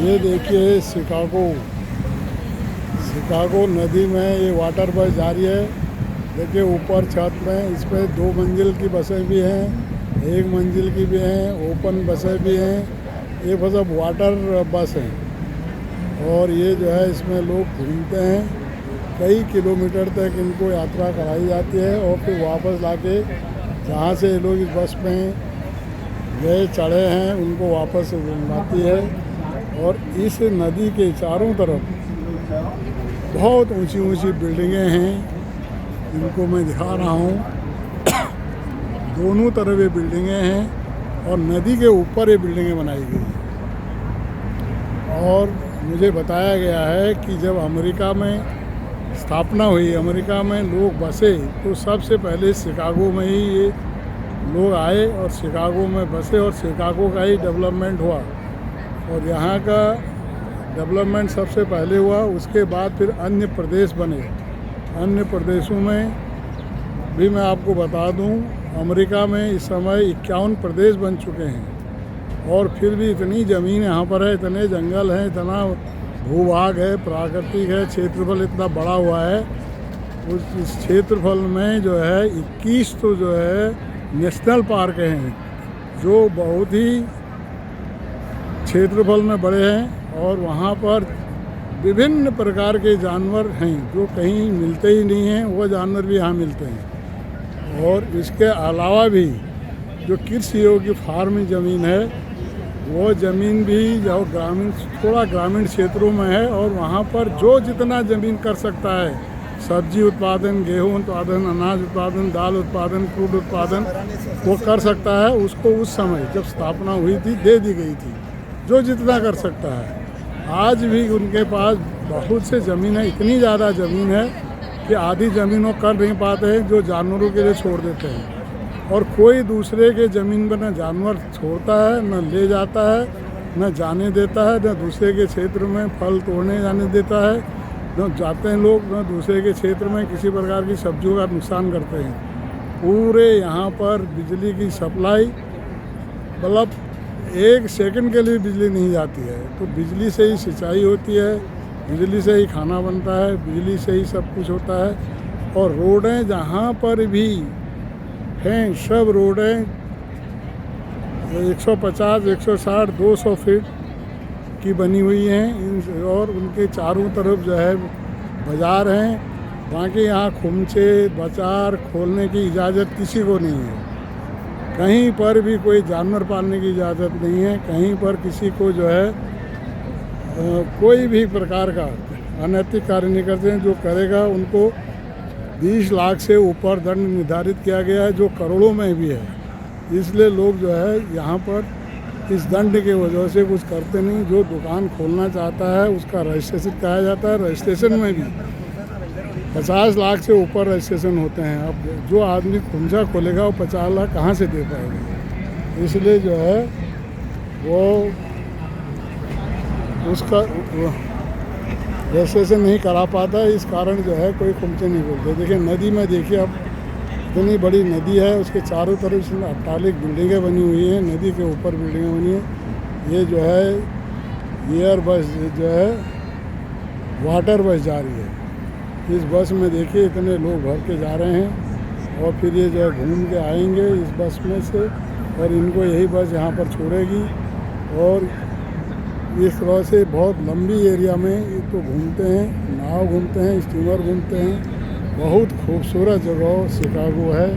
ये देखिए Chicago Chicago नदी में ये वाटर बस जा रही है। देखिए ऊपर छत में इस पर 2 मंजिल की बसें भी हैं, 1 मंजिल की भी हैं, ओपन बसें भी हैं। ये बस अब वाटर बस हैं और ये जो है इसमें लोग घूमते हैं। कई किलोमीटर तक इनको यात्रा कराई जाती है और फिर वापस लाके जहाँ से ये लोग इस बस में गए चढ़े हैं उनको वापस लाती है। और इस नदी के चारों तरफ बहुत ऊंची ऊंची बिल्डिंगें हैं, इनको मैं दिखा रहा हूँ। दोनों तरफ ये बिल्डिंगें हैं और नदी के ऊपर ये बिल्डिंगें बनाई गई हैं। और मुझे बताया गया है कि जब अमेरिका में स्थापना हुई, अमेरिका में लोग बसे, तो सबसे पहले शिकागो में ही ये लोग आए और शिकागो में बसे और शिकागो का ही डेवलपमेंट हुआ। और यहाँ का डेवलपमेंट सबसे पहले हुआ, उसके बाद फिर अन्य प्रदेश बने। अन्य प्रदेशों में भी मैं आपको बता दूं, अमेरिका में इस समय 51 प्रदेश बन चुके हैं। और फिर भी इतनी ज़मीन यहाँ पर है, इतने जंगल हैं, इतना भूभाग है, प्राकृतिक है, क्षेत्रफल इतना बड़ा हुआ है। इस क्षेत्रफल में जो है 21 तो जो है नेशनल पार्क हैं जो बहुत ही क्षेत्रफल में बड़े हैं। और वहाँ पर विभिन्न प्रकार के जानवर हैं जो कहीं मिलते ही नहीं हैं, वो जानवर भी यहाँ मिलते हैं। और इसके अलावा भी जो कृषि योग्य फार्म ज़मीन है, वो ज़मीन भी जो थोड़ा ग्रामीण क्षेत्रों में है। और वहाँ पर जो जितना ज़मीन कर सकता है, सब्जी उत्पादन, गेहूँ उत्पादन, अनाज उत्पादन, दाल उत्पादन, क्रूड उत्पादन, वो कर सकता है। उसको उस समय जब स्थापना हुई थी दे दी गई थी, जो जितना कर सकता है। आज भी उनके पास बहुत से ज़मीन है, इतनी ज़्यादा ज़मीन है कि आधी ज़मीन वो कर नहीं पाते हैं, जो जानवरों के लिए छोड़ देते हैं। और कोई दूसरे के ज़मीन पर न जानवर छोड़ता है, न ले जाता है, न जाने देता है, न दूसरे के क्षेत्र में फल तोड़ने जाने देता है। न जाते हैं लोग, न दूसरे के क्षेत्र में किसी प्रकार की सब्जियों का नुकसान करते हैं। पूरे यहाँ पर बिजली की सप्लाई, मतलब 1 सेकंड के लिए बिजली नहीं जाती है। तो बिजली से ही सिंचाई होती है, बिजली से ही खाना बनता है, बिजली से ही सब कुछ होता है। और रोडें जहाँ पर भी हैं, सब रोडें 150, 160, 200 फीट की बनी हुई हैं। और उनके चारों तरफ जो है बाज़ार हैं। बाकी यहाँ खुमचे बाज़ार खोलने की इजाज़त किसी को नहीं है। कहीं पर भी कोई जानवर पालने की इजाज़त नहीं है। कहीं पर किसी को जो है कोई भी प्रकार का अनैतिक कार्य नहीं करते हैं। जो करेगा उनको 20 लाख से ऊपर दंड निर्धारित किया गया है, जो करोड़ों में भी है। इसलिए लोग जो है यहाँ पर इस दंड की वजह से कुछ करते नहीं। जो दुकान खोलना चाहता है उसका रजिस्ट्रेशन कराया जाता है। रजिस्ट्रेशन में भी 50 लाख से ऊपर रजिस्ट्रेशन होते हैं। अब जो आदमी खुमचा खोलेगा वो 50 लाख कहाँ से दे पाएगा। इसलिए जो है वो उसका रजिस्ट्रेशन नहीं करा पाता। इस कारण जो है कोई खुमचे नहीं बोलते। देखिए नदी में, देखिए अब इतनी बड़ी नदी है, उसके चारों तरफ से अट्टालिक बिल्डिंगें बनी हुई हैं, नदी के ऊपर बिल्डिंगें बनी हैं। ये जो है एयर बस जो है वाटर बस जा रही है। इस बस में देखिए इतने लोग भर के जा रहे हैं और फिर ये जो है घूम के आएंगे इस बस में से, और इनको यही बस यहाँ पर छोड़ेगी। और इस तरह से बहुत लंबी एरिया में ये तो घूमते हैं, नाव घूमते हैं, स्टीमर घूमते हैं। बहुत खूबसूरत जगह शिकागो है।